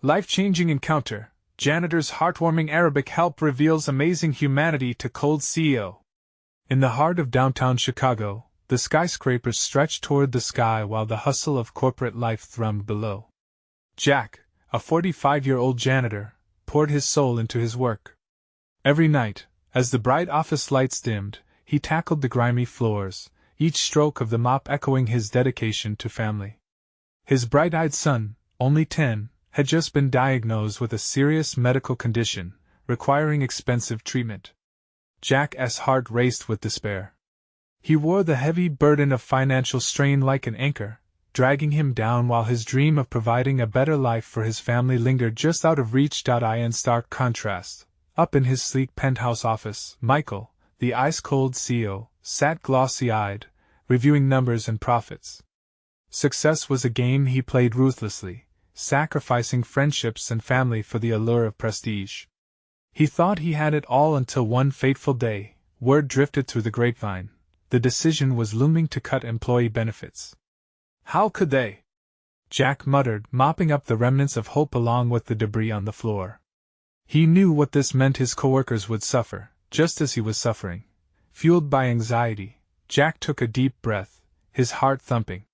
Life-changing encounter. Janitor's heartwarming Arabic help reveals amazing humanity to cold CEO. In the heart of downtown Chicago, the skyscrapers stretched toward the sky while the hustle of corporate life thrummed below. Jack, a 45-year-old janitor, poured his soul into his work. Every night, as the bright office lights dimmed, he tackled the grimy floors, each stroke of the mop echoing his dedication to family. His bright-eyed son, only 10, had just been diagnosed with a serious medical condition, requiring expensive treatment. Jack's heart raced with despair. He wore the heavy burden of financial strain like an anchor, dragging him down while his dream of providing a better life for his family lingered just out of reach. In stark contrast, up in his sleek penthouse office, Michael, the ice-cold CEO, sat glossy-eyed, reviewing numbers and profits. Success was a game he played ruthlessly, sacrificing friendships and family for the allure of prestige. He thought he had it all until one fateful day, word drifted through the grapevine. The decision was looming to cut employee benefits. How could they? Jack muttered, mopping up the remnants of hope along with the debris on the floor. He knew what this meant. His coworkers would suffer, just as he was suffering. Fueled by anxiety, Jack took a deep breath, his heart thumping.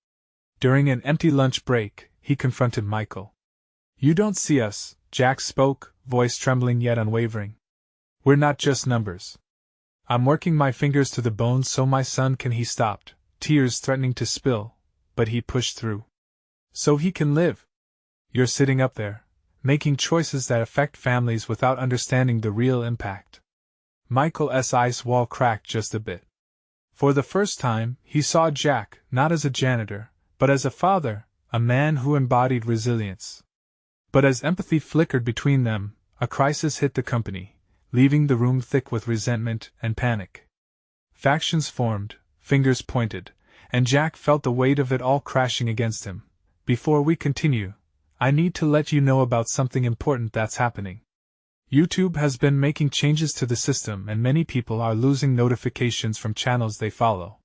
During an empty lunch break, he confronted Michael. "You don't see us," Jack spoke, voice trembling yet unwavering. "We're not just numbers. I'm working my fingers to the bone so my son can." He stopped, tears threatening to spill, but he pushed through. "So he can live. You're sitting up there, making choices that affect families without understanding the real impact." Michael's ice wall cracked just a bit. For the first time, he saw Jack, not as a janitor, but as a father, a man who embodied resilience. But as empathy flickered between them, a crisis hit the company, leaving the room thick with resentment and panic. Factions formed, fingers pointed, and Jack felt the weight of it all crashing against him. "Before we continue, I need to let you know about something important that's happening. YouTube has been making changes to the system and many people are losing notifications from channels they follow.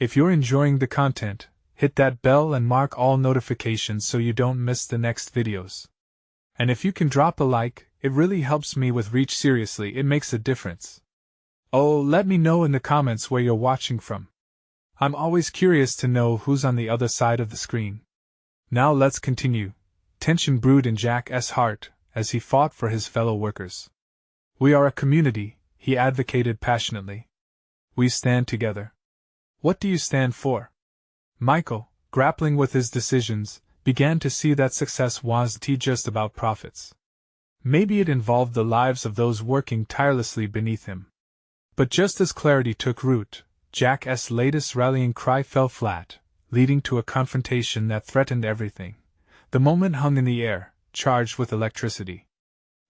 If you're enjoying the content, hit that bell and mark all notifications so you don't miss the next videos. And if you can drop a like, it really helps me with reach. Seriously, it makes a difference. Oh, let me know in the comments where you're watching from. I'm always curious to know who's on the other side of the screen." Now let's continue. Tension brewed in Jack's heart as he fought for his fellow workers. "We are a community," he advocated passionately. "We stand together." "What do you stand for?" Michael, grappling with his decisions, began to see that success wasn't just about profits. Maybe it involved the lives of those working tirelessly beneath him. But just as clarity took root, Jack's latest rallying cry fell flat, leading to a confrontation that threatened everything. The moment hung in the air, charged with electricity.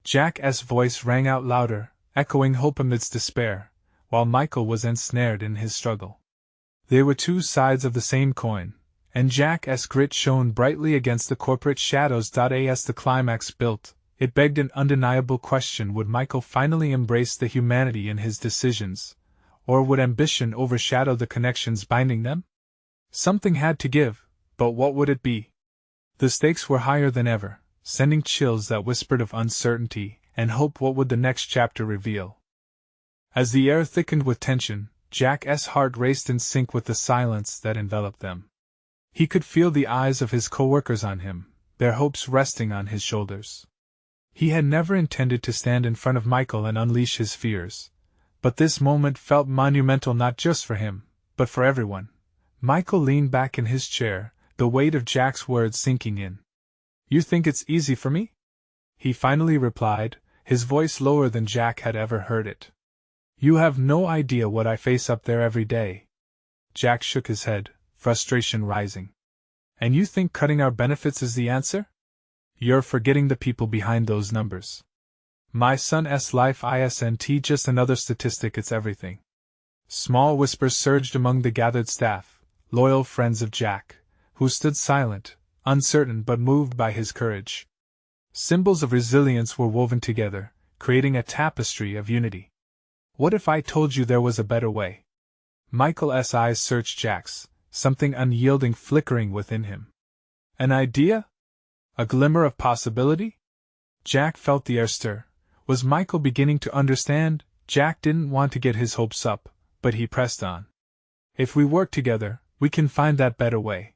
Jack's voice rang out louder, echoing hope amidst despair, while Michael was ensnared in his struggle. They were two sides of the same coin, and Jack's grit shone brightly against the corporate shadows. As the climax built, it begged an undeniable question: would Michael finally embrace the humanity in his decisions, or would ambition overshadow the connections binding them? Something had to give, but what would it be? The stakes were higher than ever, sending chills that whispered of uncertainty and hope. What would the next chapter reveal? As the air thickened with tension, Jack's heart raced in sync with the silence that enveloped them. He could feel the eyes of his coworkers on him, their hopes resting on his shoulders. He had never intended to stand in front of Michael and unleash his fears, but this moment felt monumental not just for him, but for everyone. Michael leaned back in his chair, the weight of Jack's words sinking in. "You think it's easy for me?" he finally replied, his voice lower than Jack had ever heard it. "You have no idea what I face up there every day." Jack shook his head, frustration rising. "And you think cutting our benefits is the answer? You're forgetting the people behind those numbers. My son's life isn't just another statistic, it's everything." Small whispers surged among the gathered staff, loyal friends of Jack, who stood silent, uncertain but moved by his courage. Symbols of resilience were woven together, creating a tapestry of unity. "What if I told you there was a better way?" Michael's eyes searched Jack's, something unyielding flickering within him. "An idea? A glimmer of possibility?" Jack felt the air stir. Was Michael beginning to understand? Jack didn't want to get his hopes up, but he pressed on. If we work together, we can find that better way.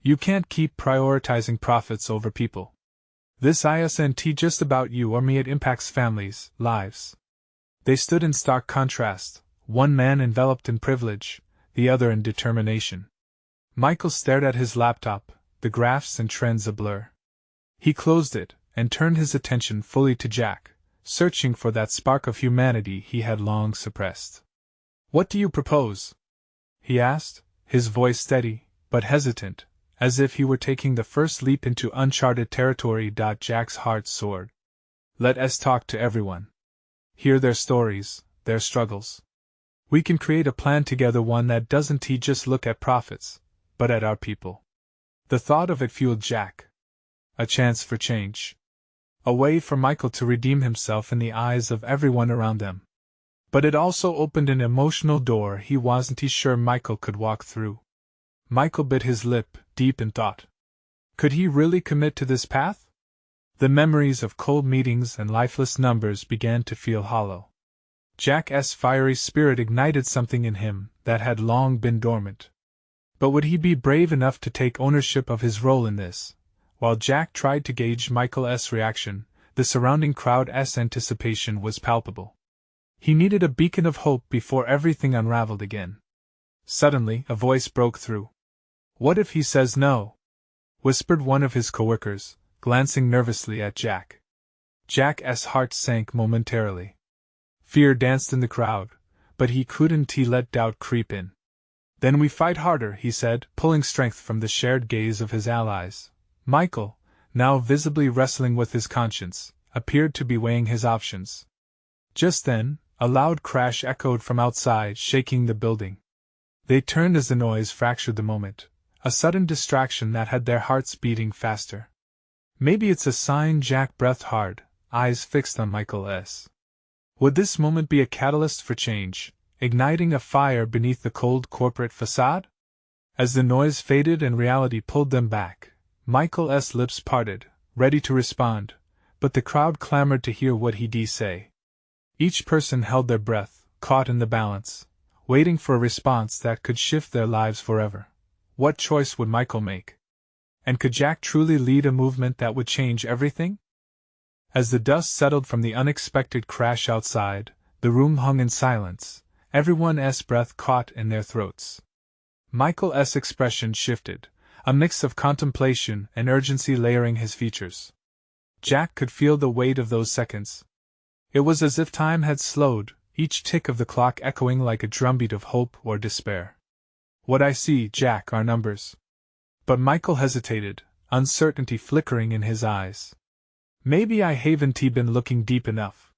You can't keep prioritizing profits over people. This isn't just about you or me, it impacts families, lives. They stood in stark contrast, one man enveloped in privilege, the other in determination. Michael stared at his laptop, the graphs and trends a blur. He closed it, and turned his attention fully to Jack, searching for that spark of humanity he had long suppressed. "What do you propose?" he asked, his voice steady, but hesitant, as if he were taking the first leap into uncharted territory. Jack's heart soared. Let us talk to everyone. Hear their stories, their struggles. We can create a plan together, one that doesn't just look at profits, but at our people. The thought of it fueled Jack. A chance for change. A way for Michael to redeem himself in the eyes of everyone around them. But it also opened an emotional door he wasn't sure Michael could walk through. Michael bit his lip, deep in thought. Could he really commit to this path? The memories of cold meetings and lifeless numbers began to feel hollow. Jack's fiery spirit ignited something in him that had long been dormant. But would he be brave enough to take ownership of his role in this? While Jack tried to gauge Michael's reaction, the surrounding crowd's anticipation was palpable. He needed a beacon of hope before everything unraveled again. Suddenly, a voice broke through. "What if he says no?" whispered one of his coworkers, glancing nervously at Jack. Jack's heart sank momentarily. Fear danced in the crowd, but he couldn't let doubt creep in. "Then we fight harder," he said, pulling strength from the shared gaze of his allies. Michael, now visibly wrestling with his conscience, appeared to be weighing his options. Just then, a loud crash echoed from outside, shaking the building. They turned as the noise fractured the moment, a sudden distraction that had their hearts beating faster. Maybe it's a sign. Jack breathed hard, eyes fixed on Michael's. Would this moment be a catalyst for change, igniting a fire beneath the cold corporate facade? As the noise faded and reality pulled them back, Michael's lips parted, ready to respond, but the crowd clamored to hear what he'd say. Each person held their breath, caught in the balance, waiting for a response that could shift their lives forever. What choice would Michael make? And could Jack truly lead a movement that would change everything? As the dust settled from the unexpected crash outside, the room hung in silence, everyone's breath caught in their throats. Michael's expression shifted, a mix of contemplation and urgency layering his features. Jack could feel the weight of those seconds. It was as if time had slowed, each tick of the clock echoing like a drumbeat of hope or despair. "What I see, Jack, are numbers." But Michael hesitated, uncertainty flickering in his eyes. "Maybe I haven't been looking deep enough."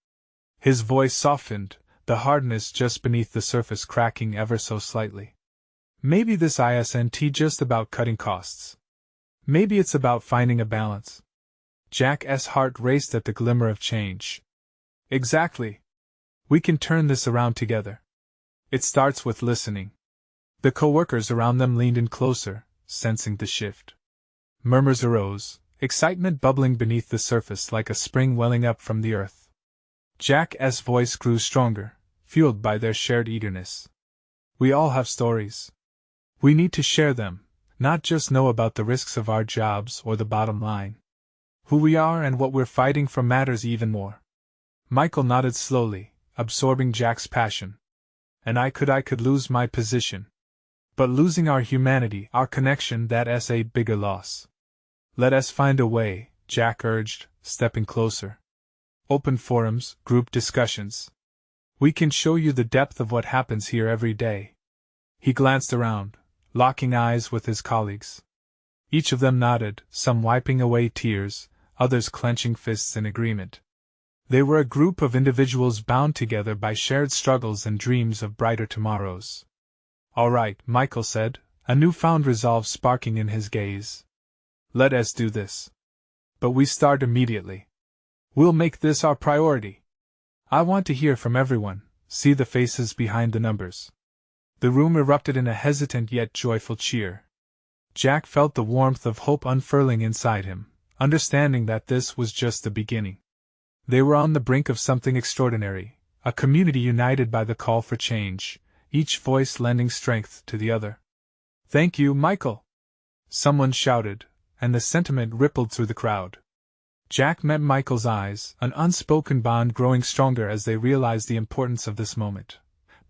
His voice softened, the hardness just beneath the surface cracking ever so slightly. "Maybe this isn't just about cutting costs. Maybe it's about finding a balance." Jack's heart raced at the glimmer of change. "Exactly. We can turn this around together. It starts with listening." The coworkers around them leaned in closer, sensing the shift. Murmurs arose, excitement bubbling beneath the surface like a spring welling up from the earth. Jack's voice grew stronger, fueled by their shared eagerness. "We all have stories. We need to share them, not just know about the risks of our jobs or the bottom line. Who we are and what we're fighting for matters even more." Michael nodded slowly, absorbing Jack's passion. "And I could lose my position. But losing our humanity, our connection, that's a bigger loss." "Let us find a way," Jack urged, stepping closer. "Open forums, group discussions. We can show you the depth of what happens here every day." He glanced around, locking eyes with his colleagues. Each of them nodded, some wiping away tears, others clenching fists in agreement. They were a group of individuals bound together by shared struggles and dreams of brighter tomorrows. "All right," Michael said, a newfound resolve sparking in his gaze. "Let us do this. But we start immediately. We'll make this our priority. I want to hear from everyone, see the faces behind the numbers." The room erupted in a hesitant yet joyful cheer. Jack felt the warmth of hope unfurling inside him, understanding that this was just the beginning. They were on the brink of something extraordinary, a community united by the call for change, each voice lending strength to the other. "Thank you, Michael!" someone shouted, and the sentiment rippled through the crowd. Jack met Michael's eyes, an unspoken bond growing stronger as they realized the importance of this moment.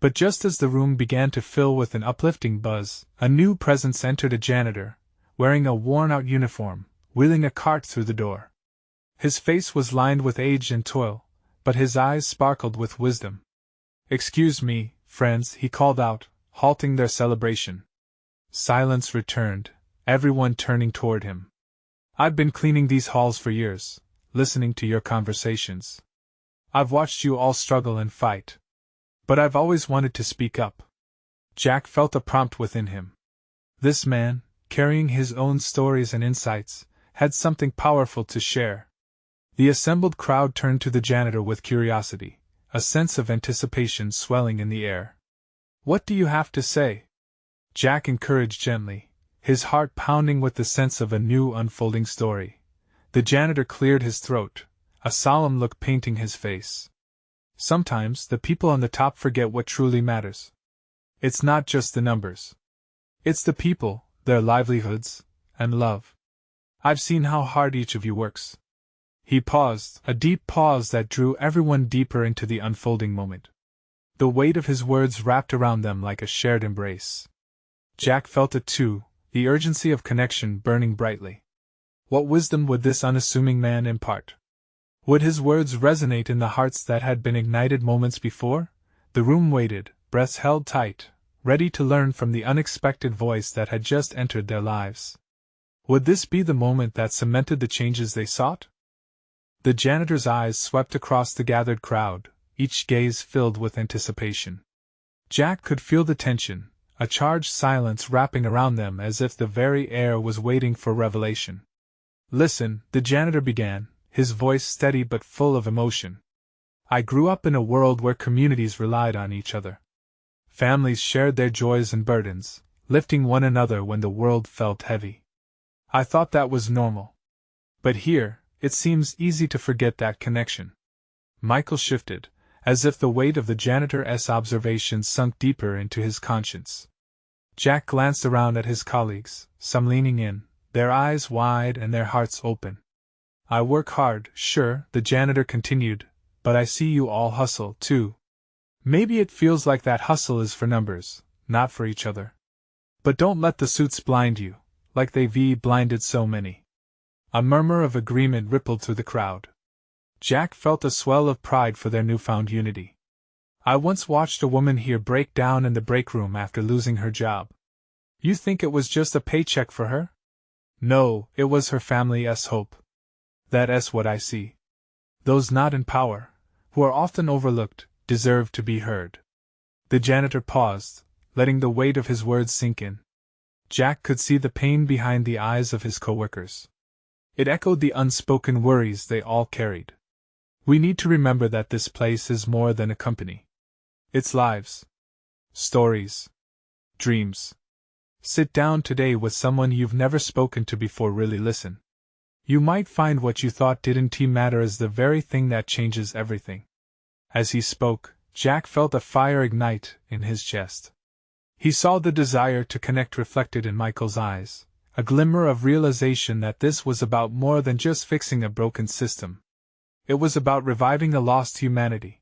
But just as the room began to fill with an uplifting buzz, a new presence entered, a janitor, wearing a worn-out uniform, wheeling a cart through the door. His face was lined with age and toil, but his eyes sparkled with wisdom. "Excuse me, friends," he called out, halting their celebration. Silence returned, everyone turning toward him. "I've been cleaning these halls for years, listening to your conversations. I've watched you all struggle and fight. But I've always wanted to speak up." Jack felt a prompt within him. This man, carrying his own stories and insights, had something powerful to share. The assembled crowd turned to the janitor with curiosity, a sense of anticipation swelling in the air. "What do you have to say?" Jack encouraged gently, his heart pounding with the sense of a new unfolding story. The janitor cleared his throat, a solemn look painting his face. "Sometimes the people on the top forget what truly matters. It's not just the numbers. It's the people, their livelihoods, and love. I've seen how hard each of you works." He paused, a deep pause that drew everyone deeper into the unfolding moment. The weight of his words wrapped around them like a shared embrace. Jack felt it too, the urgency of connection burning brightly. What wisdom would this unassuming man impart? Would his words resonate in the hearts that had been ignited moments before? The room waited, breaths held tight, ready to learn from the unexpected voice that had just entered their lives. Would this be the moment that cemented the changes they sought? The janitor's eyes swept across the gathered crowd, each gaze filled with anticipation. Jack could feel the tension, a charged silence wrapping around them as if the very air was waiting for revelation. "Listen," the janitor began, his voice steady but full of emotion. "I grew up in a world where communities relied on each other. Families shared their joys and burdens, lifting one another when the world felt heavy. I thought that was normal. But here, it seems easy to forget that connection." Michael shifted, as if the weight of the janitor's observations sunk deeper into his conscience. Jack glanced around at his colleagues, some leaning in, their eyes wide and their hearts open. "I work hard, sure," the janitor continued, "but I see you all hustle, too. Maybe it feels like that hustle is for numbers, not for each other. But don't let the suits blind you, like they've blinded so many." A murmur of agreement rippled through the crowd. Jack felt a swell of pride for their newfound unity. "I once watched a woman here break down in the break room after losing her job. You think it was just a paycheck for her? No, it was her family's hope. That's what I see. Those not in power, who are often overlooked, deserve to be heard." The janitor paused, letting the weight of his words sink in. Jack could see the pain behind the eyes of his coworkers. It echoed the unspoken worries they all carried. "We need to remember that this place is more than a company. It's lives. Stories. Dreams. Sit down today with someone you've never spoken to before, really listen. You might find what you thought didn't matter is the very thing that changes everything." As he spoke, Jack felt a fire ignite in his chest. He saw the desire to connect reflected in Michael's eyes, a glimmer of realization that this was about more than just fixing a broken system. It was about reviving a lost humanity.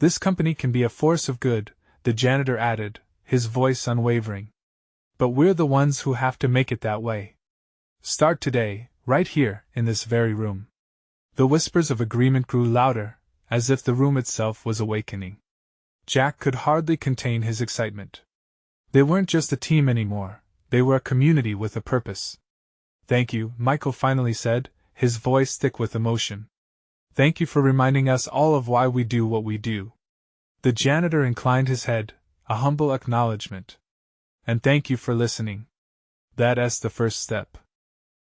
"This company can be a force of good," the janitor added, his voice unwavering. "But we're the ones who have to make it that way. Start today, right here, in this very room." The whispers of agreement grew louder, as if the room itself was awakening. Jack could hardly contain his excitement. They weren't just a team anymore, they were a community with a purpose. "Thank you," Michael finally said, his voice thick with emotion. "Thank you for reminding us all of why we do what we do." The janitor inclined his head, a humble acknowledgement. "And thank you for listening. That's the first step."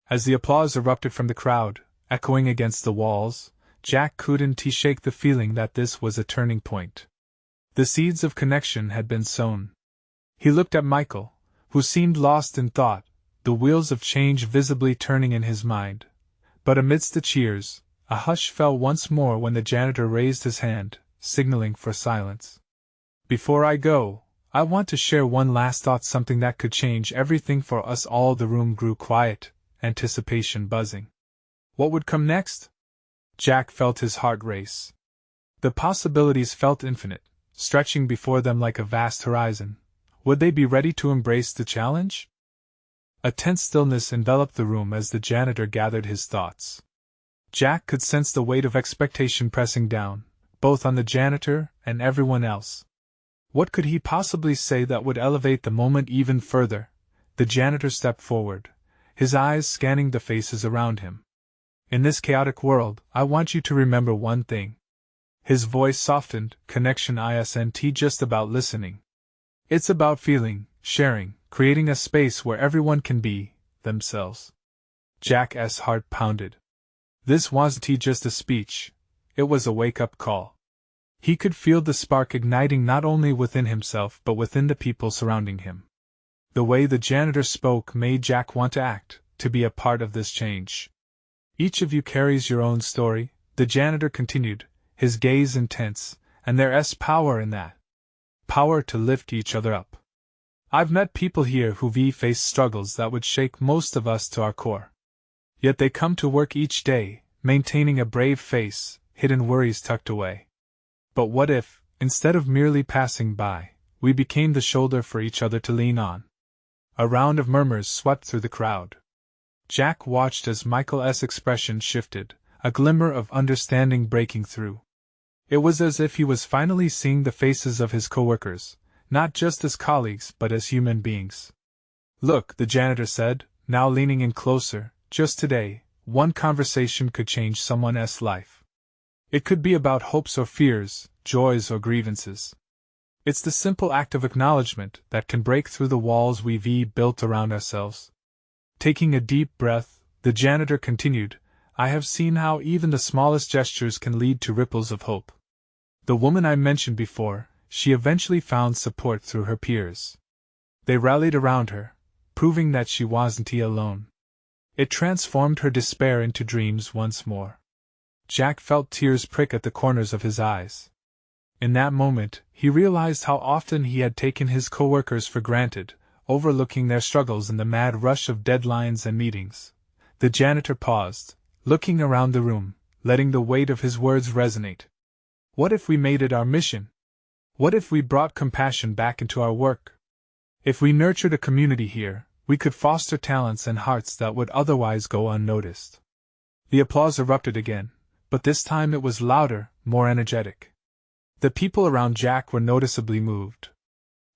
As the applause erupted from the crowd, echoing against the walls, Jack couldn't shake the feeling that this was a turning point. The seeds of connection had been sown. He looked at Michael, who seemed lost in thought, the wheels of change visibly turning in his mind, But amidst the cheers, a hush fell once more when the janitor raised his hand, signaling for silence. Before I go, I want to share one last thought, something that could change everything for us all. The room grew quiet, anticipation buzzing. What would come next? Jack felt his heart race. The possibilities felt infinite, stretching before them like a vast horizon. Would they be ready to embrace the challenge? A tense stillness enveloped the room as the janitor gathered his thoughts. Jack could sense the weight of expectation pressing down, both on the janitor and everyone else. What could he possibly say that would elevate the moment even further? The janitor stepped forward, his eyes scanning the faces around him. In this chaotic world, I want you to remember one thing. His voice softened, connection isn't just about listening. It's about feeling, sharing, creating a space where everyone can be themselves. Jack's heart pounded. This wasn't just a speech, it was a wake-up call. He could feel the spark igniting not only within himself but within the people surrounding him. The way the janitor spoke made Jack want to act, to be a part of this change. Each of you carries your own story, the janitor continued, his gaze intense, and there's power in that. Power to lift each other up. I've met people here who've faced struggles that would shake most of us to our core. Yet they come to work each day, maintaining a brave face, hidden worries tucked away. But what if, instead of merely passing by, we became the shoulder for each other to lean on? A round of murmurs swept through the crowd. Jack watched as Michael's expression shifted, a glimmer of understanding breaking through. It was as if he was finally seeing the faces of his coworkers, not just as colleagues but as human beings. Look, the janitor said, now leaning in closer, just today, one conversation could change someone's life. It could be about hopes or fears, joys or grievances. It's the simple act of acknowledgement that can break through the walls we've built around ourselves. Taking a deep breath, the janitor continued, I have seen how even the smallest gestures can lead to ripples of hope. The woman I mentioned before, she eventually found support through her peers. They rallied around her, proving that she wasn't alone. It transformed her despair into dreams once more. Jack felt tears prick at the corners of his eyes. In that moment, he realized how often he had taken his coworkers for granted, overlooking their struggles in the mad rush of deadlines and meetings. The janitor paused, looking around the room, letting the weight of his words resonate. What if we made it our mission? What if we brought compassion back into our work? If we nurtured a community here, we could foster talents and hearts that would otherwise go unnoticed. The applause erupted again, but this time it was louder, more energetic. The people around Jack were noticeably moved.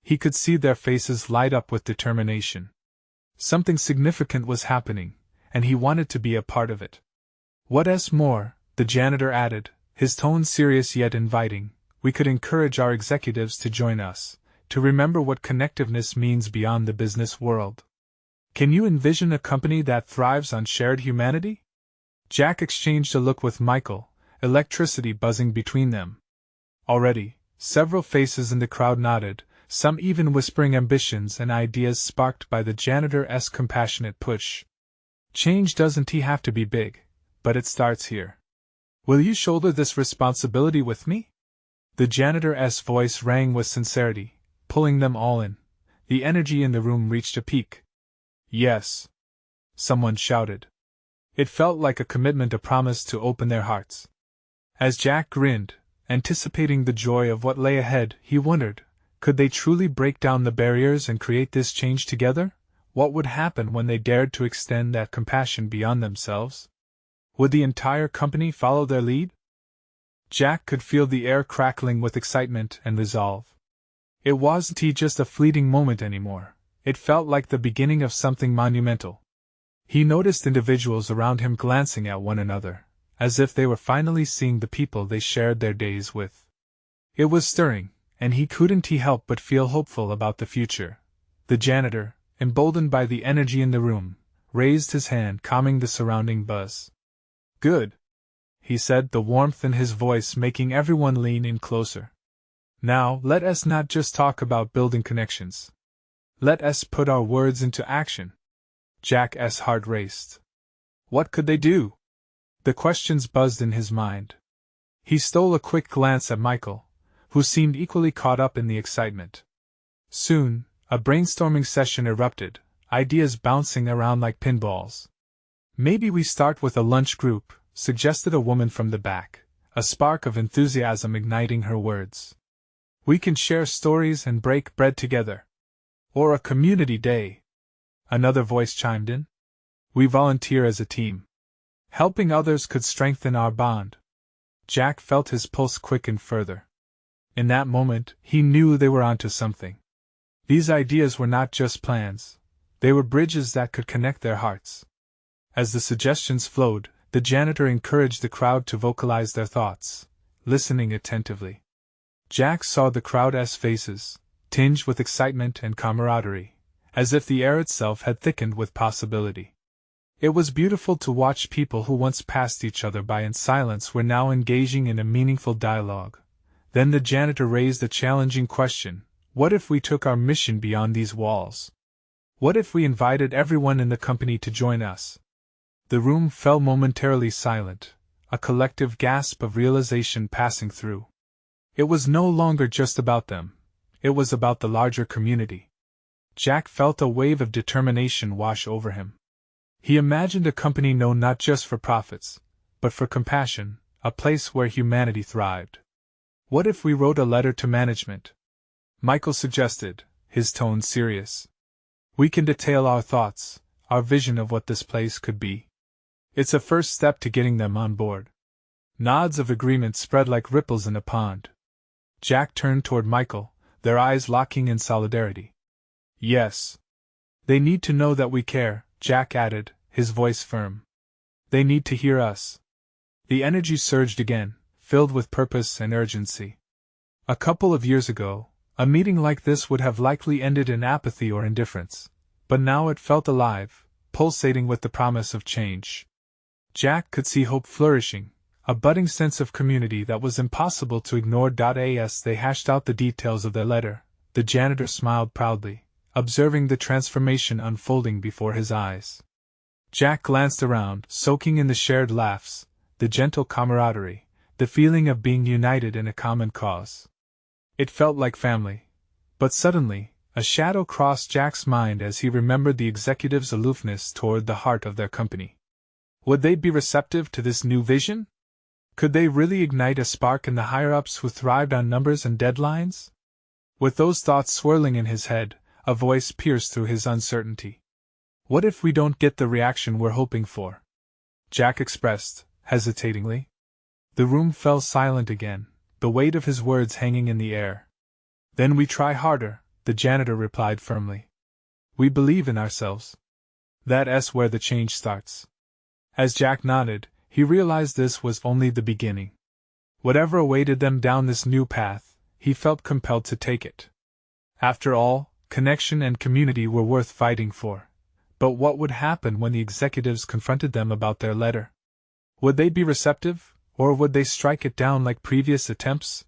He could see their faces light up with determination. Something significant was happening, and he wanted to be a part of it. What's more, the janitor added, his tone serious yet inviting, we could encourage our executives to join us, to remember what connectiveness means beyond the business world. Can you envision a company that thrives on shared humanity? Jack exchanged a look with Michael, electricity buzzing between them. Already, several faces in the crowd nodded, some even whispering ambitions and ideas sparked by the janitor's compassionate push. Change doesn't have to be big, but it starts here. Will you shoulder this responsibility with me? The janitor's voice rang with sincerity, pulling them all in. The energy in the room reached a peak. Yes, someone shouted. It felt like a commitment, a promise to open their hearts. As Jack grinned, anticipating the joy of what lay ahead, he wondered, could they truly break down the barriers and create this change together? What would happen when they dared to extend that compassion beyond themselves? Would the entire company follow their lead? Jack could feel the air crackling with excitement and resolve. It wasn't just a fleeting moment anymore. It felt like the beginning of something monumental. He noticed individuals around him glancing at one another, as if they were finally seeing the people they shared their days with. It was stirring, and he couldn't help but feel hopeful about the future. The janitor, emboldened by the energy in the room, raised his hand, calming the surrounding buzz. Good, he said, the warmth in his voice making everyone lean in closer. Now, let us not just talk about building connections. Let us put our words into action. Jack's heart raced. What could they do? The questions buzzed in his mind. He stole a quick glance at Michael, who seemed equally caught up in the excitement. Soon, a brainstorming session erupted, ideas bouncing around like pinballs. "Maybe we start with a lunch group," suggested a woman from the back, a spark of enthusiasm igniting her words. "We can share stories and break bread together." "Or a community day," another voice chimed in. "We volunteer as a team. Helping others could strengthen our bond." Jack felt his pulse quicken further. In that moment, he knew they were onto something. These ideas were not just plans, they were bridges that could connect their hearts. As the suggestions flowed, the janitor encouraged the crowd to vocalize their thoughts, listening attentively. Jack saw the crowd's faces, tinged with excitement and camaraderie, as if the air itself had thickened with possibility. It was beautiful to watch people who once passed each other by in silence were now engaging in a meaningful dialogue. Then the janitor raised a challenging question: what if we took our mission beyond these walls? What if we invited everyone in the company to join us? The room fell momentarily silent, a collective gasp of realization passing through. It was no longer just about them, it was about the larger community. Jack felt a wave of determination wash over him. He imagined a company known not just for profits, but for compassion, a place where humanity thrived. "What if we wrote a letter to management?" Michael suggested, his tone serious. "We can detail our thoughts, our vision of what this place could be. It's a first step to getting them on board." Nods of agreement spread like ripples in a pond. Jack turned toward Michael, their eyes locking in solidarity. "Yes. They need to know that we care," Jack added, his voice firm. "They need to hear us." The energy surged again, filled with purpose and urgency. A couple of years ago, a meeting like this would have likely ended in apathy or indifference, but now it felt alive, pulsating with the promise of change. Jack could see hope flourishing, a budding sense of community that was impossible to ignore. As they hashed out the details of their letter, the janitor smiled proudly, observing the transformation unfolding before his eyes. Jack glanced around, soaking in the shared laughs, the gentle camaraderie, the feeling of being united in a common cause. It felt like family. But suddenly, a shadow crossed Jack's mind as he remembered the executives' aloofness toward the heart of their company. Would they be receptive to this new vision? Could they really ignite a spark in the higher-ups who thrived on numbers and deadlines? With those thoughts swirling in his head, a voice pierced through his uncertainty. "What if we don't get the reaction we're hoping for?" Jack expressed, hesitatingly. The room fell silent again, the weight of his words hanging in the air. "Then we try harder," the janitor replied firmly. "We believe in ourselves. That's where the change starts." As Jack nodded, he realized this was only the beginning. Whatever awaited them down this new path, he felt compelled to take it. After all, connection and community were worth fighting for. But what would happen when the executives confronted them about their letter? Would they be receptive, or would they strike it down like previous attempts?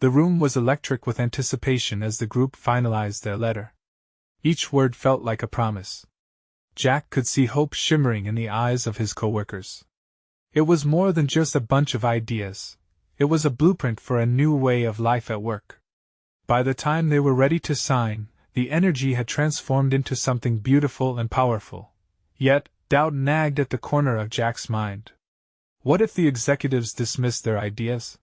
The room was electric with anticipation as the group finalized their letter. Each word felt like a promise. Jack could see hope shimmering in the eyes of his coworkers. It was more than just a bunch of ideas. It was a blueprint for a new way of life at work. By the time they were ready to sign, the energy had transformed into something beautiful and powerful. Yet, doubt nagged at the corner of Jack's mind. What if the executives dismissed their ideas?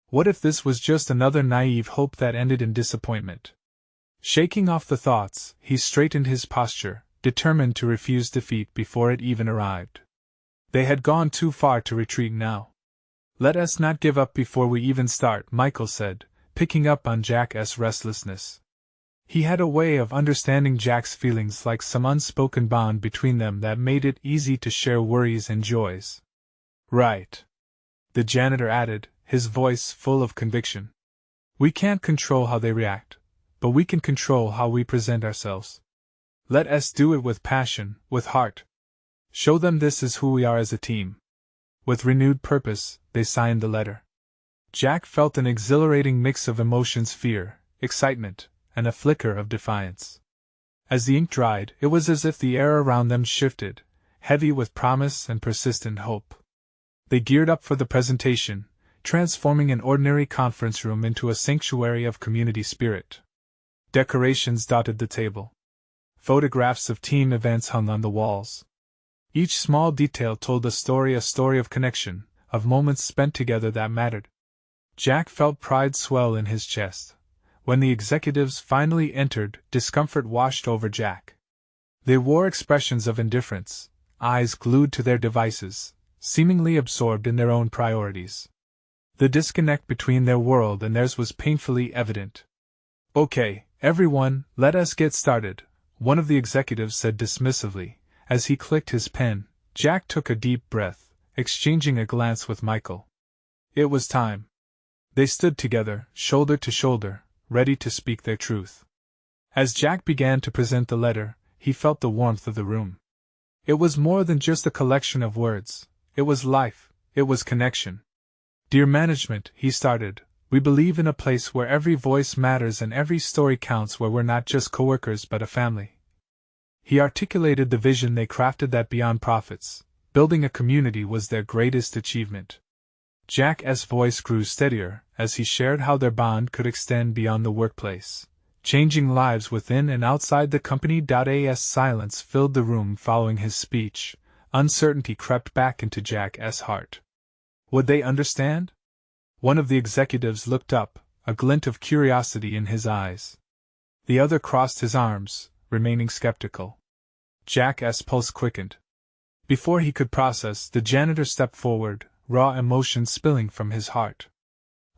What if this was just another naive hope that ended in disappointment? Shaking off the thoughts, he straightened his posture, determined to refuse defeat before it even arrived. They had gone too far to retreat now. "Let us not give up before we even start," Michael said, picking up on Jack's restlessness. He had a way of understanding Jack's feelings, like some unspoken bond between them that made it easy to share worries and joys. "Right," the janitor added, his voice full of conviction. "We can't control how they react, but we can control how we present ourselves. Let us do it with passion, with heart. Show them this is who we are as a team." With renewed purpose, they signed the letter. Jack felt an exhilarating mix of emotions: fear, excitement, and a flicker of defiance. As the ink dried, it was as if the air around them shifted, heavy with promise and persistent hope. They geared up for the presentation, transforming an ordinary conference room into a sanctuary of community spirit. Decorations dotted the table. Photographs of team events hung on the walls. Each small detail told a story of connection, of moments spent together that mattered. Jack felt pride swell in his chest. When the executives finally entered, discomfort washed over Jack. They wore expressions of indifference, eyes glued to their devices, seemingly absorbed in their own priorities. The disconnect between their world and theirs was painfully evident. "Okay, everyone, let us get started," one of the executives said dismissively. As he clicked his pen, Jack took a deep breath, exchanging a glance with Michael. It was time. They stood together, shoulder to shoulder, ready to speak their truth. As Jack began to present the letter, he felt the warmth of the room. It was more than just a collection of words. It was life. It was connection. "Dear management," he started, "we believe in a place where every voice matters and every story counts, where we're not just coworkers but a family." He articulated the vision they crafted, that beyond profits, building a community was their greatest achievement. Jack's voice grew steadier as he shared how their bond could extend beyond the workplace, changing lives within and outside the company. As silence filled the room following his speech, uncertainty crept back into Jack's heart. Would they understand? One of the executives looked up, a glint of curiosity in his eyes. The other crossed his arms, remaining skeptical. Jack's pulse quickened. Before he could process, the janitor stepped forward, raw emotion spilling from his heart.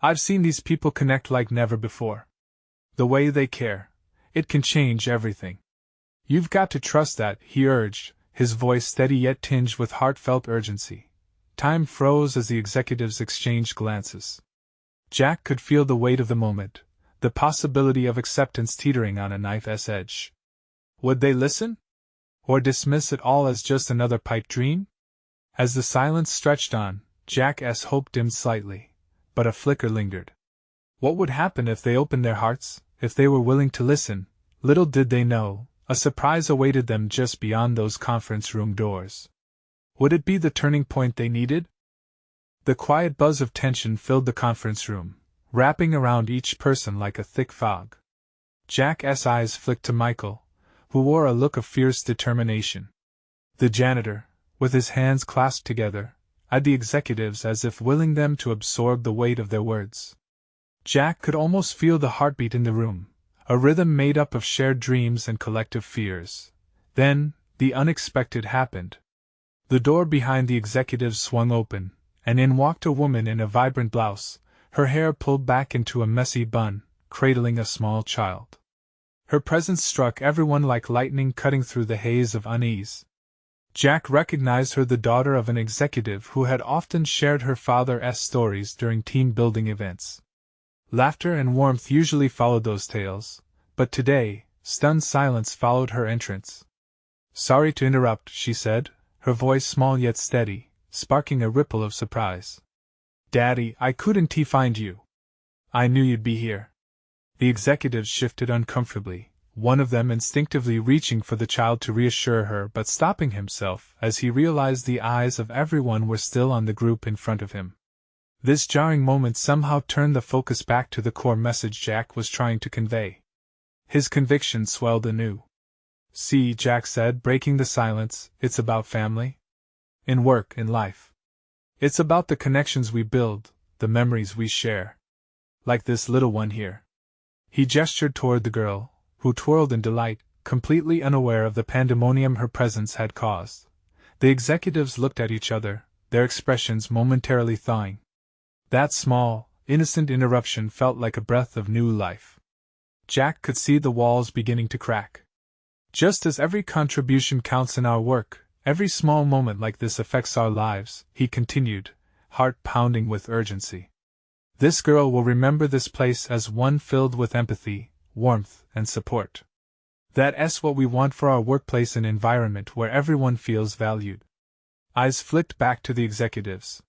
"I've seen these people connect like never before. The way they care, it can change everything. You've got to trust that," he urged, his voice steady yet tinged with heartfelt urgency. Time froze as the executives exchanged glances. Jack could feel the weight of the moment, the possibility of acceptance teetering on a knife's edge. Would they listen? Or dismiss it all as just another pipe dream? As the silence stretched on, Jack's hope dimmed slightly, but a flicker lingered. What would happen if they opened their hearts, if they were willing to listen? Little did they know, a surprise awaited them just beyond those conference room doors. Would it be the turning point they needed? The quiet buzz of tension filled the conference room, wrapping around each person like a thick fog. Jack's eyes flicked to Michael, who wore a look of fierce determination. The janitor, with his hands clasped together, eyed the executives as if willing them to absorb the weight of their words. Jack could almost feel the heartbeat in the room, a rhythm made up of shared dreams and collective fears. Then, the unexpected happened. The door behind the executives swung open, and in walked a woman in a vibrant blouse, her hair pulled back into a messy bun, cradling a small child. Her presence struck everyone like lightning cutting through the haze of unease. Jack recognized her, the daughter of an executive who had often shared her father's stories during team-building events. Laughter and warmth usually followed those tales, but today, stunned silence followed her entrance. "Sorry to interrupt," she said, her voice small yet steady, sparking a ripple of surprise. "Daddy, I couldn't find you. I knew you'd be here." The executives shifted uncomfortably, one of them instinctively reaching for the child to reassure her but stopping himself as he realized the eyes of everyone were still on the group in front of him. This jarring moment somehow turned the focus back to the core message Jack was trying to convey. His conviction swelled anew. "See," Jack said, breaking the silence, "it's about family. In work, in life. It's about the connections we build, the memories we share. Like this little one here." He gestured toward the girl, who twirled in delight, completely unaware of the pandemonium her presence had caused. The executives looked at each other, their expressions momentarily thawing. That small, innocent interruption felt like a breath of new life. Jack could see the walls beginning to crack. "Just as every contribution counts in our work, every small moment like this affects our lives," he continued, heart pounding with urgency. "This girl will remember this place as one filled with empathy, warmth, and support. That's what we want for our workplace, an environment where everyone feels valued." Eyes flicked back to the executives.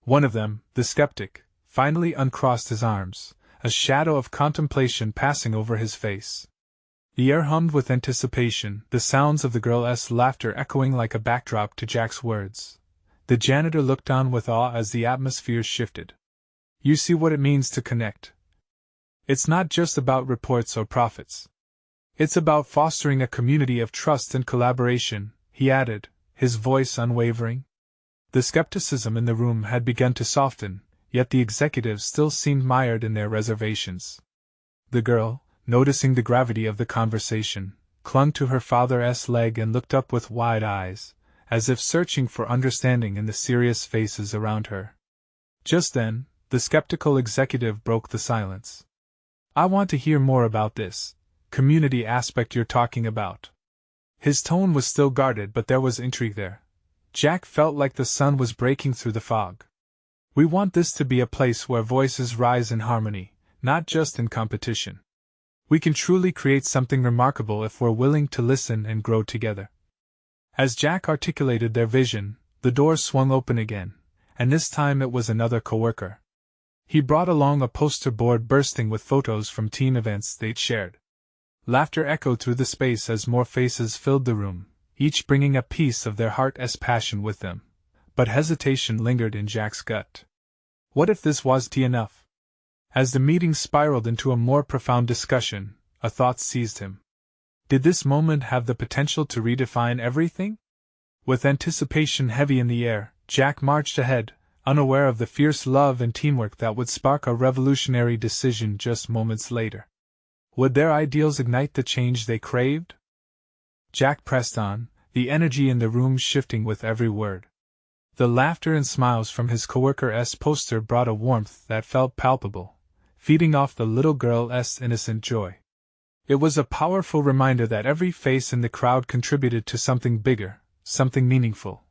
One of them, the skeptic, finally uncrossed his arms, a shadow of contemplation passing over his face. The air hummed with anticipation, the sounds of the girl's laughter echoing like a backdrop to Jack's words. The janitor looked on with awe as the atmosphere shifted. You see what it means to connect. It's not just about reports or profits. It's about fostering a community of trust and collaboration, he added, his voice unwavering. The skepticism in the room had begun to soften, yet the executives still seemed mired in their reservations. The girl, noticing the gravity of the conversation, clung to her father's leg and looked up with wide eyes, as if searching for understanding in the serious faces around her. Just then, the skeptical executive broke the silence. I want to hear more about this community aspect you're talking about. His tone was still guarded, but there was intrigue there. Jack felt like the sun was breaking through the fog. We want this to be a place where voices rise in harmony, not just in competition. We can truly create something remarkable if we're willing to listen and grow together. As Jack articulated their vision, the door swung open again, and this time it was another coworker. He brought along a poster board bursting with photos from team events they'd shared. Laughter echoed through the space as more faces filled the room, each bringing a piece of their heart's passion with them. But hesitation lingered in Jack's gut. What if this wasn't enough? As the meeting spiraled into a more profound discussion, a thought seized him. Did this moment have the potential to redefine everything? With anticipation heavy in the air, Jack marched ahead, unaware of the fierce love and teamwork that would spark a revolutionary decision just moments later. Would their ideals ignite the change they craved? Jack pressed on, the energy in the room shifting with every word. The laughter and smiles from his coworker's poster brought a warmth that felt palpable, feeding off the little girl's innocent joy. It was a powerful reminder that every face in the crowd contributed to something bigger, something meaningful.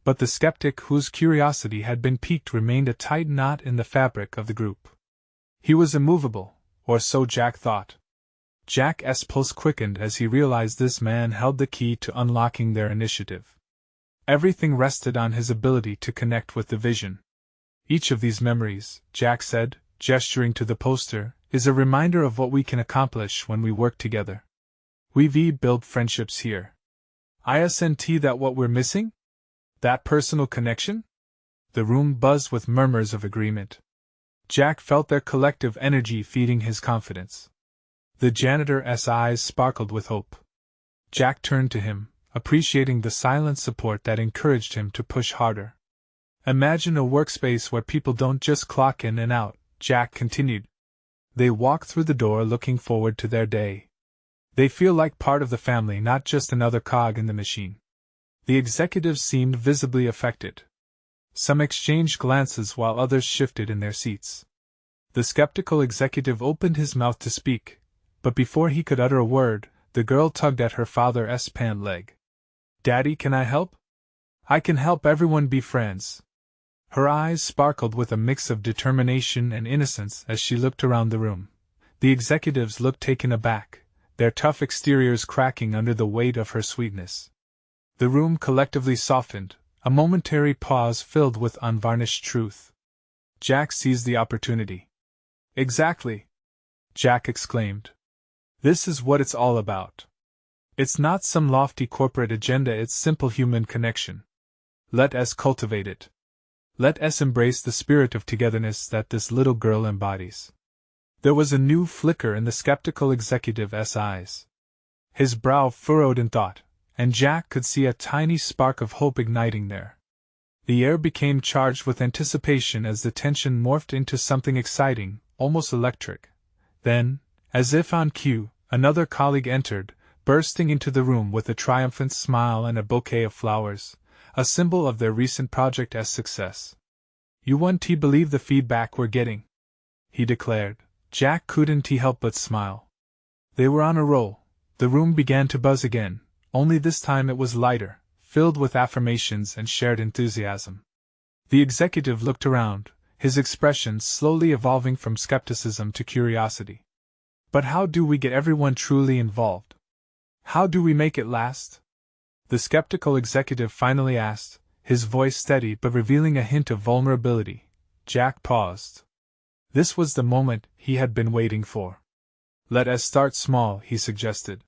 But the skeptic whose curiosity had been piqued remained a tight knot in the fabric of the group. He was immovable, or so Jack thought. Jack's pulse quickened as he realized this man held the key to unlocking their initiative. Everything rested on his ability to connect with the vision. Each of these memories, Jack said, gesturing to the poster, is a reminder of what we can accomplish when we work together. We build friendships here. Isn't that what we're missing? That personal connection? The room buzzed with murmurs of agreement. Jack felt their collective energy feeding his confidence. The janitor's eyes sparkled with hope. Jack turned to him, appreciating the silent support that encouraged him to push harder. Imagine a workspace where people don't just clock in and out, Jack continued. They walk through the door looking forward to their day. They feel like part of the family, not just another cog in the machine. The executives seemed visibly affected. Some exchanged glances while others shifted in their seats. The skeptical executive opened his mouth to speak, but before he could utter a word, the girl tugged at her father's pant leg. Daddy, can I help? I can help everyone be friends. Her eyes sparkled with a mix of determination and innocence as she looked around the room. The executives looked taken aback, their tough exteriors cracking under the weight of her sweetness. The room collectively softened, a momentary pause filled with unvarnished truth. Jack seized the opportunity. Exactly! Jack exclaimed. This is what it's all about. It's not some lofty corporate agenda, it's simple human connection. Let us cultivate it. Let us embrace the spirit of togetherness that this little girl embodies. There was a new flicker in the skeptical executive's eyes. His brow furrowed in thought, and Jack could see a tiny spark of hope igniting there. The air became charged with anticipation as the tension morphed into something exciting, almost electric. Then, as if on cue, another colleague entered, bursting into the room with a triumphant smile and a bouquet of flowers, a symbol of their recent project's success. You won't believe the feedback we're getting, he declared. Jack couldn't help but smile. They were on a roll. The room began to buzz again, only this time it was lighter, filled with affirmations and shared enthusiasm. The executive looked around, his expression slowly evolving from skepticism to curiosity. But how do we get everyone truly involved? How do we make it last? The skeptical executive finally asked, his voice steady but revealing a hint of vulnerability. Jack paused. This was the moment he had been waiting for. Let us start small, he suggested.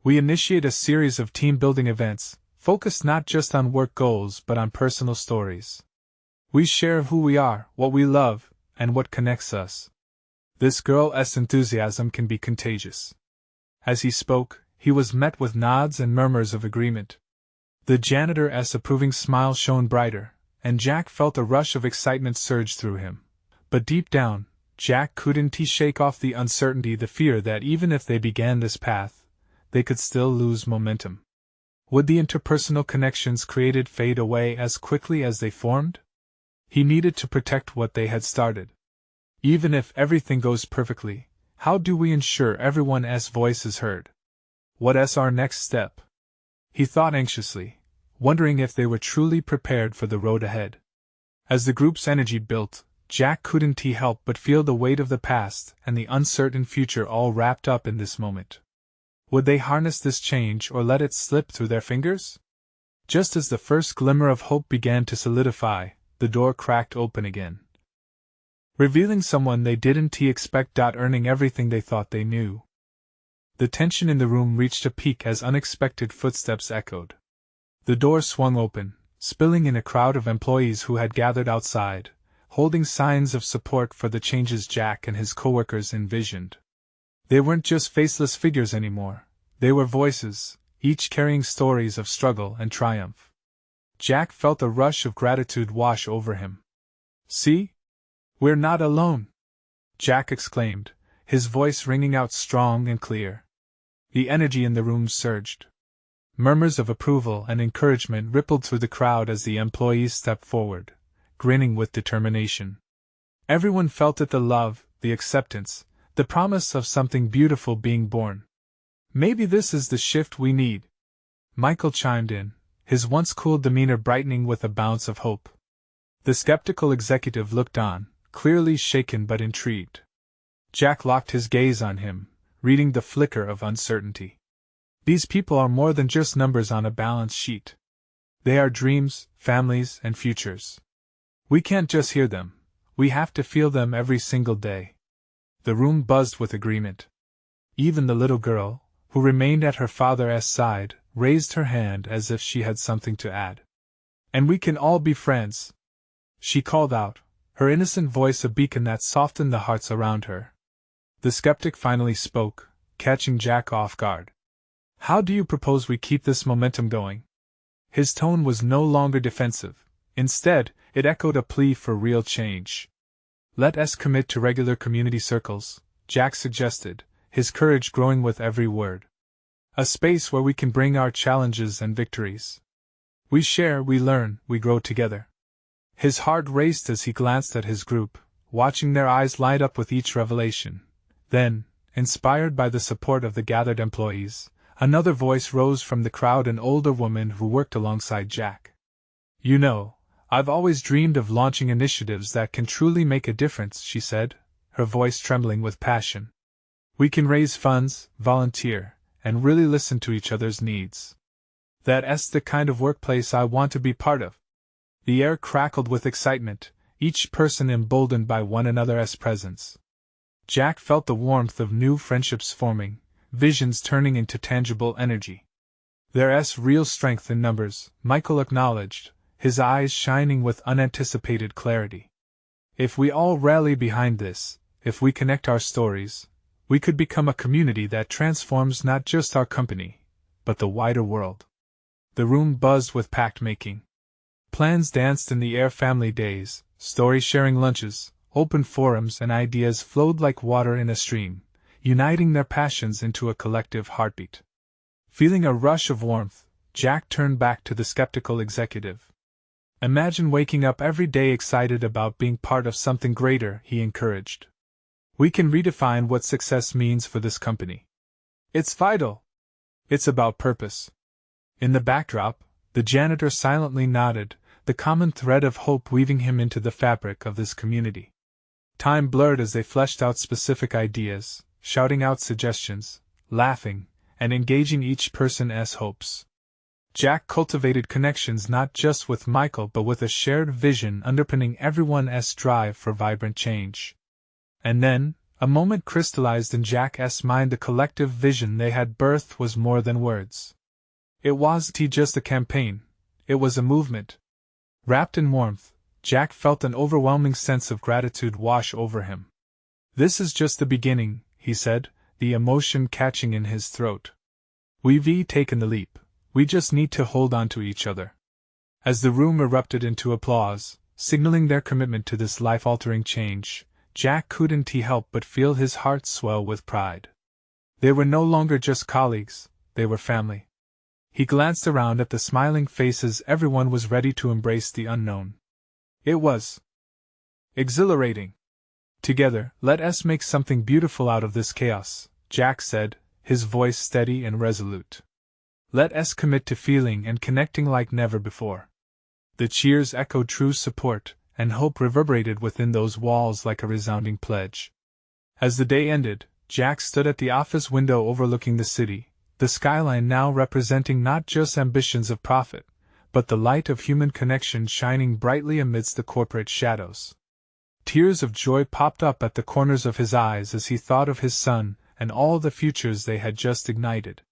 We initiate a series of team-building events, focused not just on work goals but on personal stories. We share who we are, what we love, and what connects us. This girl's enthusiasm can be contagious. As he spoke, he was met with nods and murmurs of agreement. The janitor's approving smile shone brighter, and Jack felt a rush of excitement surge through him. But deep down, Jack couldn't shake off the uncertainty, the fear that even if they began this path, they could still lose momentum. Would the interpersonal connections created fade away as quickly as they formed? He needed to protect what they had started. Even if everything goes perfectly, how do we ensure everyone's voice is heard? What's our next step? He thought anxiously, wondering if they were truly prepared for the road ahead. As the group's energy built, Jack couldn't help but feel the weight of the past and the uncertain future all wrapped up in this moment. Would they harness this change or let it slip through their fingers? Just as the first glimmer of hope began to solidify, the door cracked open again, revealing someone they didn't expect. Earning everything they thought they knew. The tension in the room reached a peak as unexpected footsteps echoed. The door swung open, spilling in a crowd of employees who had gathered outside, holding signs of support for the changes Jack and his coworkers envisioned. They weren't just faceless figures anymore, they were voices, each carrying stories of struggle and triumph. Jack felt a rush of gratitude wash over him. "See? We're not alone!" Jack exclaimed, his voice ringing out strong and clear. The energy in the room surged. Murmurs of approval and encouragement rippled through the crowd as the employees stepped forward, grinning with determination. Everyone felt it, the love, the acceptance, the promise of something beautiful being born. "Maybe this is the shift we need," Michael chimed in, his once cool demeanor brightening with a bounce of hope. The skeptical executive looked on, clearly shaken but intrigued. Jack locked his gaze on him, reading the flicker of uncertainty. These people are more than just numbers on a balance sheet. They are dreams, families, and futures. We can't just hear them, we have to feel them every single day. The room buzzed with agreement. Even the little girl, who remained at her father's side, raised her hand as if she had something to add. "And we can all be friends," she called out, her innocent voice a beacon that softened the hearts around her. The skeptic finally spoke, catching Jack off guard. "How do you propose we keep this momentum going?" His tone was no longer defensive. Instead, it echoed a plea for real change. "Let us commit to regular community circles," Jack suggested, his courage growing with every word. "A space where we can bring our challenges and victories. We share, we learn, we grow together." His heart raced as he glanced at his group, watching their eyes light up with each revelation. Then, inspired by the support of the gathered employees, another voice rose from the crowd, an older woman who worked alongside Jack. "You know, I've always dreamed of launching initiatives that can truly make a difference," she said, her voice trembling with passion. "We can raise funds, volunteer, and really listen to each other's needs. That's the kind of workplace I want to be part of." The air crackled with excitement, each person emboldened by one another's presence. Jack felt the warmth of new friendships forming, visions turning into tangible energy. "There's real strength in numbers," Michael acknowledged, his eyes shining with unanticipated clarity. "If we all rally behind this, if we connect our stories, we could become a community that transforms not just our company, but the wider world." The room buzzed with pact-making. Plans danced in the air, family days, story-sharing lunches, open forums, and ideas flowed like water in a stream, uniting their passions into a collective heartbeat. Feeling a rush of warmth, Jack turned back to the skeptical executive. "Imagine waking up every day excited about being part of something greater," he encouraged. "We can redefine what success means for this company. It's vital. It's about purpose." In the backdrop, the janitor silently nodded, the common thread of hope weaving him into the fabric of this community. Time blurred as they fleshed out specific ideas, shouting out suggestions, laughing, and engaging each person's hopes. Jack cultivated connections not just with Michael but with a shared vision underpinning everyone's drive for vibrant change. And then, a moment crystallized in Jack's mind: the collective vision they had birthed was more than words. It wasn't just a campaign, it was a movement. Wrapped in warmth, Jack felt an overwhelming sense of gratitude wash over him. "This is just the beginning," he said, the emotion catching in his throat. "We've taken the leap, we just need to hold on to each other." As the room erupted into applause, signaling their commitment to this life-altering change, Jack couldn't help but feel his heart swell with pride. They were no longer just colleagues, they were family. He glanced around at the smiling faces. Everyone was ready to embrace the unknown. It was exhilarating. "Together, let us make something beautiful out of this chaos," Jack said, his voice steady and resolute. "Let us commit to feeling and connecting like never before." The cheers echoed true support, and hope reverberated within those walls like a resounding pledge. As the day ended, Jack stood at the office window overlooking the city, the skyline now representing not just ambitions of profit, but the light of human connection shining brightly amidst the corporate shadows. Tears of joy popped up at the corners of his eyes as he thought of his son and all the futures they had just ignited.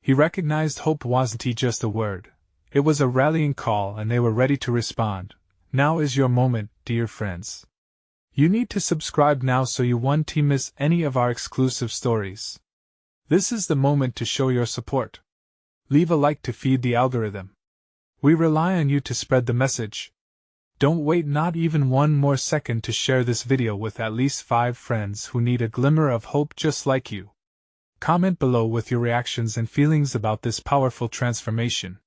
He recognized hope wasn't just a word, it was a rallying call, and they were ready to respond. Now is your moment, dear friends. You need to subscribe now so you won't miss any of our exclusive stories. This is the moment to show your support. Leave a like to feed the algorithm. We rely on you to spread the message. Don't wait not even one more second to share this video with at least 5 friends who need a glimmer of hope just like you. Comment below with your reactions and feelings about this powerful transformation.